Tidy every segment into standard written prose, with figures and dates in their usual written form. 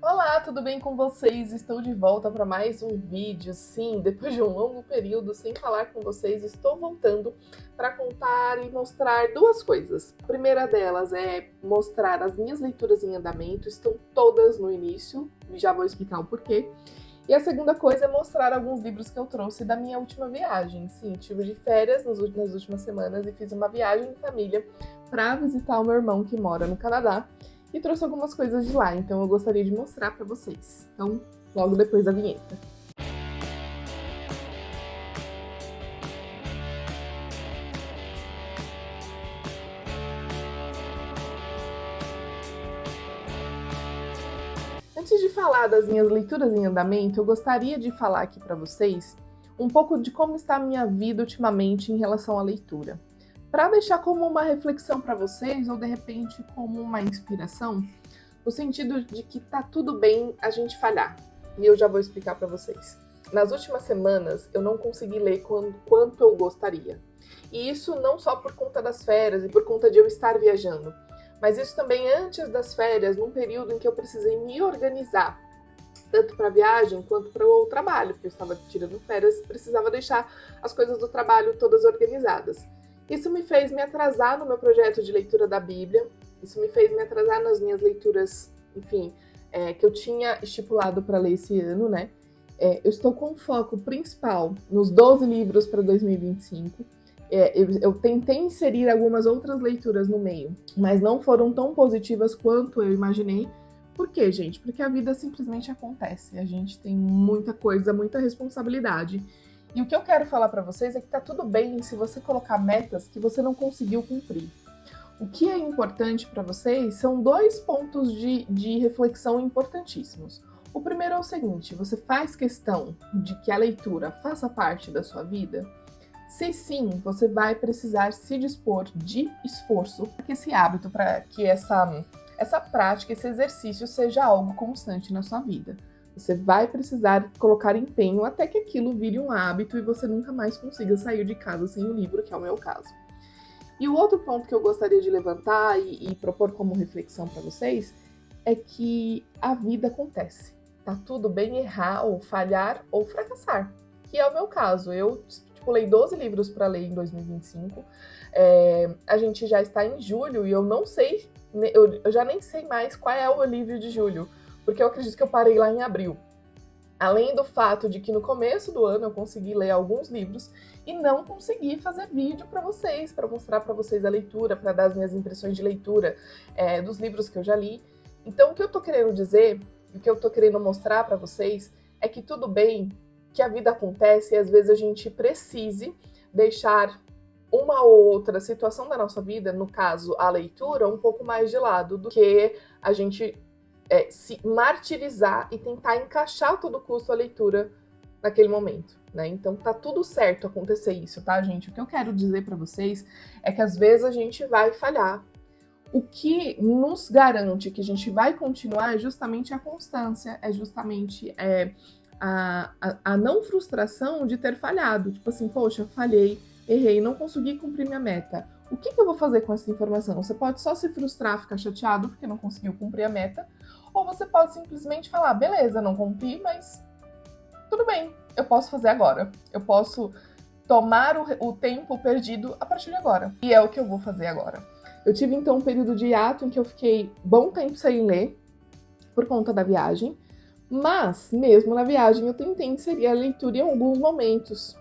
Olá, tudo bem com vocês? Estou de volta para mais um vídeo. Sim, depois de um longo período sem falar com vocês, estou voltando para contar e mostrar duas coisas. A primeira delas é mostrar as minhas leituras em andamento, estão todas no início, já vou explicar o porquê. E a segunda coisa é mostrar alguns livros que eu trouxe da minha última viagem. Sim, tive de férias nas últimas semanas e fiz uma viagem em família para visitar o meu irmão que mora no Canadá. E trouxe algumas coisas de lá, então eu gostaria de mostrar para vocês. Então, logo depois da vinheta. Antes de falar das minhas leituras em andamento, eu gostaria de falar aqui para vocês um pouco de como está a minha vida ultimamente em relação à leitura. Para deixar como uma reflexão para vocês, ou de repente como uma inspiração, no sentido de que tá tudo bem a gente falhar. E eu já vou explicar para vocês. Nas últimas semanas, eu não consegui ler quanto eu gostaria. E isso não só por conta das férias e por conta de eu estar viajando, mas isso também antes das férias, num período em que eu precisei me organizar, tanto para a viagem quanto para o trabalho, porque eu estava tirando férias, precisava deixar as coisas do trabalho todas organizadas. Isso me fez me atrasar no meu projeto de leitura da Bíblia. Isso me fez me atrasar nas minhas leituras, enfim, que eu tinha estipulado para ler esse ano, né? Eu estou com foco principal nos 12 livros para 2025. Eu tentei inserir algumas outras leituras no meio, mas não foram tão positivas quanto eu imaginei. Por quê, gente? Porque a vida simplesmente acontece. A gente tem muita coisa, muita responsabilidade. E o que eu quero falar para vocês é que tá tudo bem se você colocar metas que você não conseguiu cumprir. O que é importante para vocês são dois pontos de reflexão importantíssimos. O primeiro é o seguinte: você faz questão de que a leitura faça parte da sua vida? Se sim, você vai precisar se dispor de esforço para que esse hábito, para que essa prática, esse exercício seja algo constante na sua vida. Você vai precisar colocar empenho até que aquilo vire um hábito e você nunca mais consiga sair de casa sem o livro, que é o meu caso. E o outro ponto que eu gostaria de levantar e propor como reflexão para vocês é que a vida acontece. Tá tudo bem errar ou falhar ou fracassar, que é o meu caso. Eu estipulei 12 livros para ler em 2025. A gente já está em julho e eu não sei, eu já nem sei mais qual é o meu livro de julho, porque eu acredito que eu parei lá em abril. Além do fato de que no começo do ano eu consegui ler alguns livros e não consegui fazer vídeo para vocês, para mostrar para vocês a leitura, para dar as minhas impressões de leitura dos livros que eu já li. Então, o que eu tô querendo dizer, o que eu tô querendo mostrar para vocês é que tudo bem, que a vida acontece e às vezes a gente precise deixar uma ou outra situação da nossa vida, no caso a leitura, um pouco mais de lado do que a gente se martirizar e tentar encaixar a todo custo a leitura naquele momento, né? Então tá tudo certo acontecer isso, tá, gente? O que eu quero dizer para vocês é que às vezes a gente vai falhar. O que nos garante que a gente vai continuar é justamente a constância, é justamente a não frustração de ter falhado. Tipo assim, poxa, falhei, errei, não consegui cumprir minha meta. O que eu vou fazer com essa informação? Você pode só se frustrar, ficar chateado porque não conseguiu cumprir a meta, ou você pode simplesmente falar, beleza, não cumpri, mas tudo bem, eu posso fazer agora. Eu posso tomar o tempo perdido a partir de agora. E é o que eu vou fazer agora. Eu tive então um período de hiato em que eu fiquei bom tempo sem ler, por conta da viagem, mas mesmo na viagem eu tentei inserir a leitura em alguns momentos.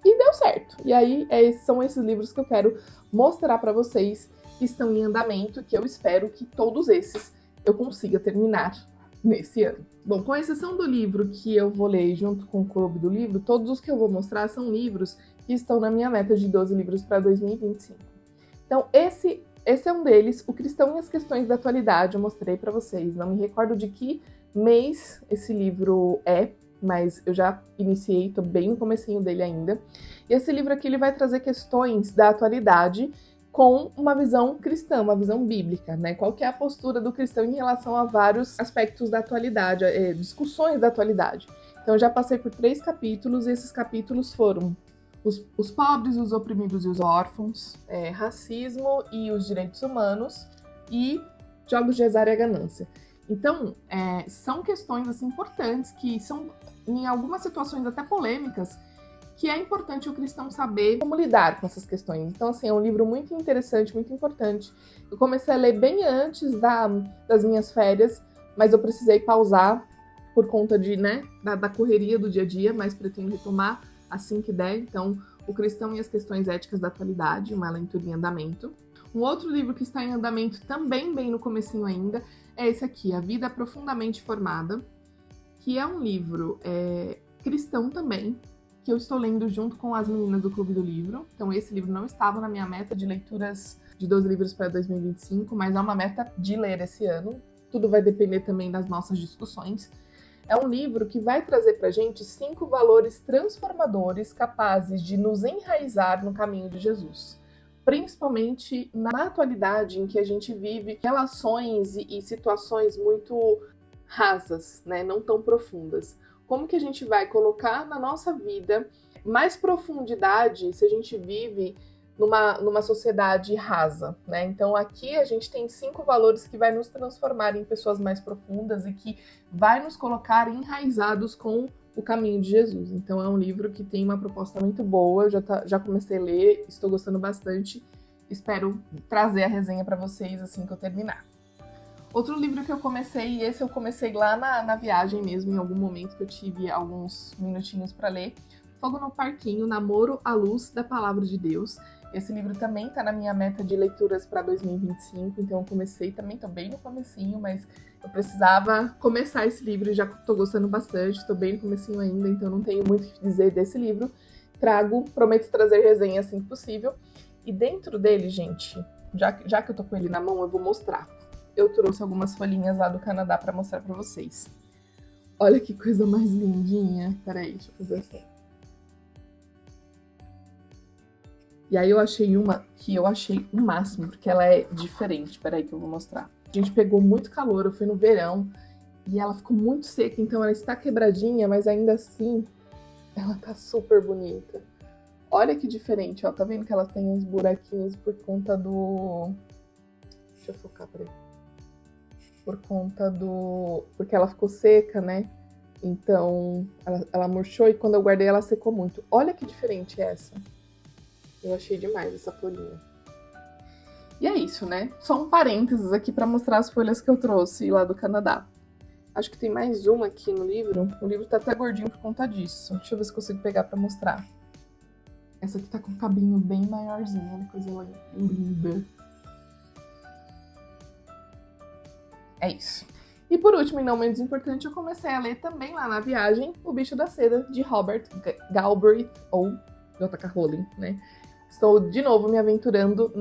E deu certo. E aí são esses livros que eu quero mostrar para vocês que estão em andamento, que eu espero que todos esses eu consiga terminar nesse ano. Bom, com exceção do livro que eu vou ler junto com o Clube do Livro, todos os que eu vou mostrar são livros que estão na minha meta de 12 livros para 2025. Então, esse é um deles, O Cristão e as Questões da Atualidade, eu mostrei para vocês. Não me recordo de que mês esse livro mas eu já iniciei, tô bem no comecinho dele ainda. E esse livro aqui ele vai trazer questões da atualidade com uma visão cristã, uma visão bíblica, né? Qual que é a postura do cristão em relação a vários aspectos da atualidade, discussões da atualidade. Então eu já passei por 3 capítulos e esses capítulos foram os pobres, os oprimidos e os órfãos, racismo e os direitos humanos e jogos de azar e a ganância. Então, são questões assim, importantes, que são, em algumas situações até polêmicas, que é importante o cristão saber como lidar com essas questões. Então, assim, é um livro muito interessante, muito importante. Eu comecei a ler bem antes das minhas férias, mas eu precisei pausar por conta da correria do dia a dia, mas pretendo retomar assim que der. Então, O Cristão e as Questões Éticas da Atualidade, uma leitura em andamento. Um outro livro que está em andamento, também bem no comecinho ainda, é esse aqui, A Vida Profundamente Formada, que é um livro cristão também, que eu estou lendo junto com as meninas do Clube do Livro. Então, esse livro não estava na minha meta de leituras de 12 livros para 2025, mas é uma meta de ler esse ano. Tudo vai depender também das nossas discussões. É um livro que vai trazer para a gente 5 valores transformadores capazes de nos enraizar no caminho de Jesus. Principalmente na atualidade em que a gente vive relações e situações muito rasas, né? Não tão profundas. Como que a gente vai colocar na nossa vida mais profundidade se a gente vive numa sociedade rasa, né? Então aqui a gente tem 5 valores que vai nos transformar em pessoas mais profundas e que vai nos colocar enraizados com o caminho de Jesus. Então é um livro que tem uma proposta muito boa, eu já comecei a ler, estou gostando bastante, espero trazer a resenha para vocês assim que eu terminar. Outro livro que eu comecei, e esse eu comecei lá na viagem mesmo, em algum momento que eu tive alguns minutinhos para ler, Fogo no Parquinho, Namoro à Luz da Palavra de Deus. Esse livro também está na minha meta de leituras para 2025, então eu comecei também, estou bem no comecinho, mas eu precisava começar esse livro e já estou gostando bastante, estou bem no comecinho ainda, então não tenho muito o que dizer desse livro. Prometo trazer resenha assim que possível. E dentro dele, gente, já que eu tô com ele na mão, eu vou mostrar. Eu trouxe algumas folhinhas lá do Canadá para mostrar para vocês. Olha que coisa mais lindinha. Peraí, deixa eu fazer assim. E aí eu achei uma que eu achei o máximo, porque ela é diferente. Peraí que eu vou mostrar. A gente pegou muito calor, eu fui no verão, e ela ficou muito seca, então ela está quebradinha, mas ainda assim, ela tá super bonita. Olha que diferente, ó. Tá vendo que ela tem uns buraquinhos por conta do... Deixa eu focar, peraí. Por conta do... Porque ela ficou seca, né? Então, ela murchou e quando eu guardei ela secou muito. Olha que diferente essa. Eu achei demais essa folhinha. E é isso, né? Só um parênteses aqui para mostrar as folhas que eu trouxe lá do Canadá. Acho que tem mais uma aqui no livro. O livro tá até gordinho por conta disso. Deixa eu ver se consigo pegar para mostrar. Essa aqui tá com o cabinho bem maiorzinho. Olha que coisa linda. É isso. E por último, e não menos importante, eu comecei a ler também lá na viagem O Bicho da Seda, de Robert Galbraith, ou J.K. Rowling, né? Estou de novo me aventurando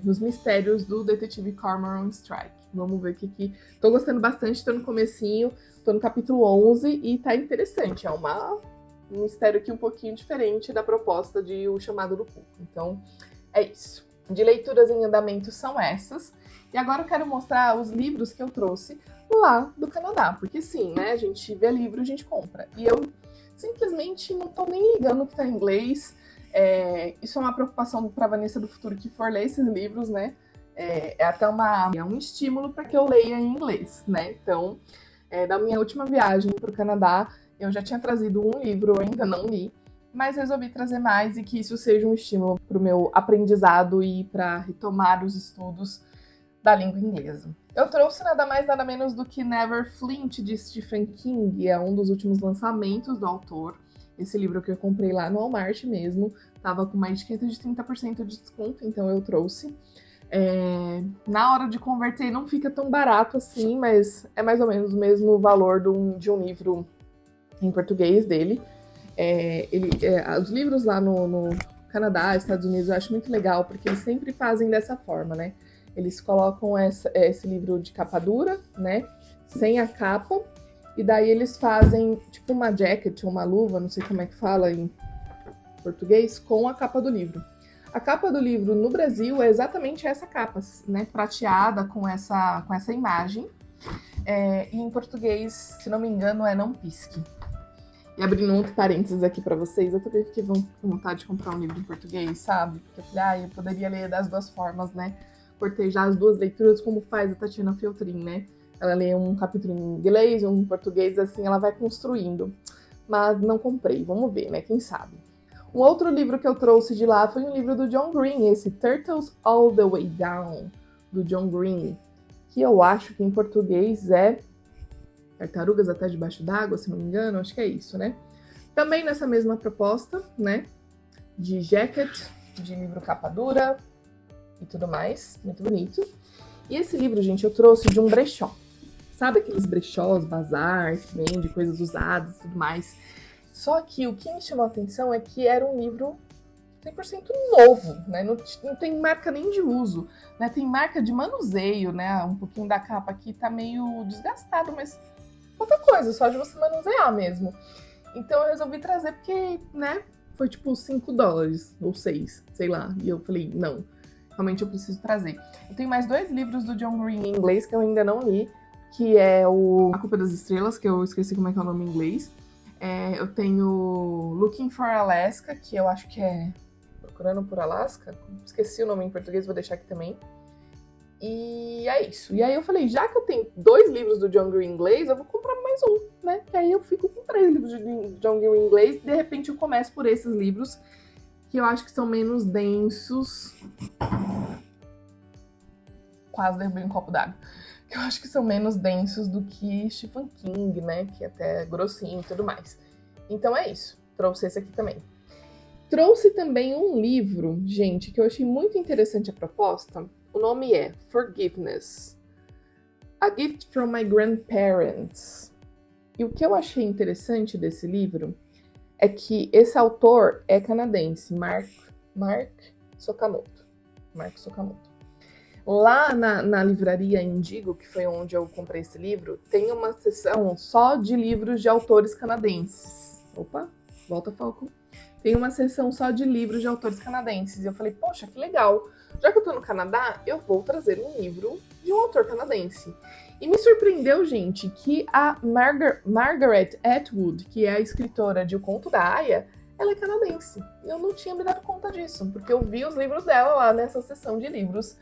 nos mistérios do detetive Cormoran Strike. Vamos ver o que... Tô gostando bastante, tô no comecinho, tô no capítulo 11 e tá interessante. É um mistério aqui um pouquinho diferente da proposta de O Chamado do Cuco. Então, é isso. De leituras em andamento são essas. E agora eu quero mostrar os livros que eu trouxe lá do Canadá. Porque sim, né? A gente vê livro, a gente compra. E eu simplesmente não tô nem ligando que tá em inglês. Isso é uma preocupação para a Vanessa do futuro que for ler esses livros, né? É até um estímulo para que eu leia em inglês, né? Então, da minha última viagem para o Canadá, eu já tinha trazido um livro, eu ainda não li, mas resolvi trazer mais e que isso seja um estímulo para o meu aprendizado e para retomar os estudos da língua inglesa. Eu trouxe nada mais nada menos do que Never Flint, de Stephen King, é um dos últimos lançamentos do autor. Esse livro que eu comprei lá no Walmart mesmo, tava com uma etiqueta de 30% de desconto, então eu trouxe. Na hora de converter não fica tão barato assim, mas é mais ou menos o mesmo valor de um livro em português dele. Os livros lá no Canadá, Estados Unidos, eu acho muito legal, porque eles sempre fazem dessa forma, né? Eles colocam esse livro de capa dura, né? Sem a capa. E daí eles fazem tipo uma jacket, uma luva, não sei como é que fala em português, com a capa do livro. A capa do livro no Brasil é exatamente essa capa, né? Prateada com essa imagem. E em português, se não me engano, é Não Pisque. E abrindo outro parênteses aqui pra vocês, eu também fiquei com vontade de comprar um livro em português, sabe? Porque eu falei, eu poderia ler das duas formas, né? Cortejar as duas leituras, como faz a Tatiana Feltrin, né? Ela lê um capítulo em inglês, um em português, assim, ela vai construindo. Mas não comprei, vamos ver, né? Quem sabe. Um outro livro que eu trouxe de lá foi um livro do John Green, esse Turtles All the Way Down, do John Green, que eu acho que em português é Tartarugas Até Debaixo d'Água, se não me engano, acho que é isso, né? Também nessa mesma proposta, né? De jacket, de livro capa dura e tudo mais, muito bonito. E esse livro, gente, eu trouxe de um brechó. Sabe aqueles brechós, bazar, que vende coisas usadas e tudo mais. Só que o que me chamou a atenção é que era um livro 100% novo, né? Não tem marca nem de uso, né? Tem marca de manuseio, né? Um pouquinho da capa aqui tá meio desgastado, mas outra coisa, só de você manusear mesmo. Então eu resolvi trazer porque, né? Foi tipo $5 ou 6, sei lá. E eu falei, não, realmente eu preciso trazer. Eu tenho mais 2 livros do John Green em inglês que eu ainda não li, que é o A Culpa das Estrelas, que eu esqueci como é que é o nome em inglês. Eu tenho Looking for Alaska, que eu acho que é Procurando por Alaska. Esqueci o nome em português, vou deixar aqui também. E é isso. E aí eu falei, já que eu tenho 2 livros do John Green em inglês, eu vou comprar mais um, né? Que aí eu fico com 3 livros de John Green em inglês. E de repente eu começo por esses livros, que eu acho que são menos densos. Quase derrubei um copo d'água. Que eu acho que são menos densos do que Stephen King, né? Que é até grossinho e tudo mais. Então é isso. Trouxe esse aqui também. Trouxe também um livro, gente, que eu achei muito interessante a proposta. O nome é Forgiveness, A Gift from My Grandparents. E o que eu achei interessante desse livro é que esse autor é canadense, Mark Sakamoto. Lá na livraria Indigo, que foi onde eu comprei esse livro, tem uma seção só de livros de autores canadenses. Opa, volta, Falco. Tem uma seção só de livros de autores canadenses. E eu falei, poxa, que legal. Já que eu tô no Canadá, eu vou trazer um livro de um autor canadense. E me surpreendeu, gente, que a Margaret Atwood, que é a escritora de O Conto da Aia, ela é canadense. E eu não tinha me dado conta disso, porque eu vi os livros dela lá nessa seção de livros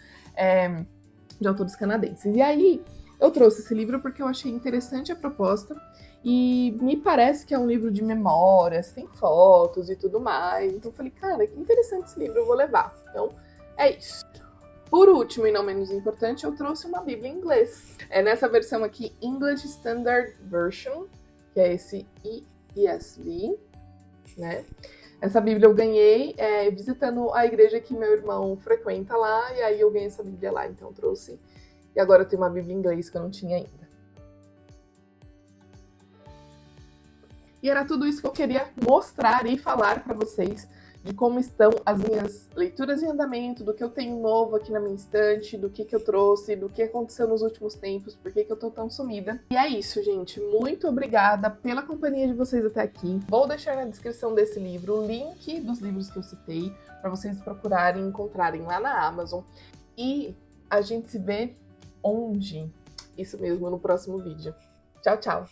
de autores canadenses. E aí, eu trouxe esse livro porque eu achei interessante a proposta e me parece que é um livro de memórias, tem fotos e tudo mais. Então eu falei, cara, que interessante esse livro, eu vou levar. Então, é isso. Por último, e não menos importante, eu trouxe uma Bíblia em inglês. É nessa versão aqui, English Standard Version, que é esse ESV, né? Essa Bíblia eu ganhei visitando a igreja que meu irmão frequenta lá, e aí eu ganhei essa Bíblia lá, então eu trouxe. E agora eu tenho uma Bíblia em inglês que eu não tinha ainda. E era tudo isso que eu queria mostrar e falar para vocês de como estão as minhas leituras em andamento, do que eu tenho novo aqui na minha estante, do que eu trouxe, do que aconteceu nos últimos tempos, por que eu tô tão sumida. E é isso, gente. Muito obrigada pela companhia de vocês até aqui. Vou deixar na descrição desse livro o link dos livros que eu citei, para vocês procurarem e encontrarem lá na Amazon. E a gente se vê onde? Isso mesmo, no próximo vídeo. Tchau, tchau!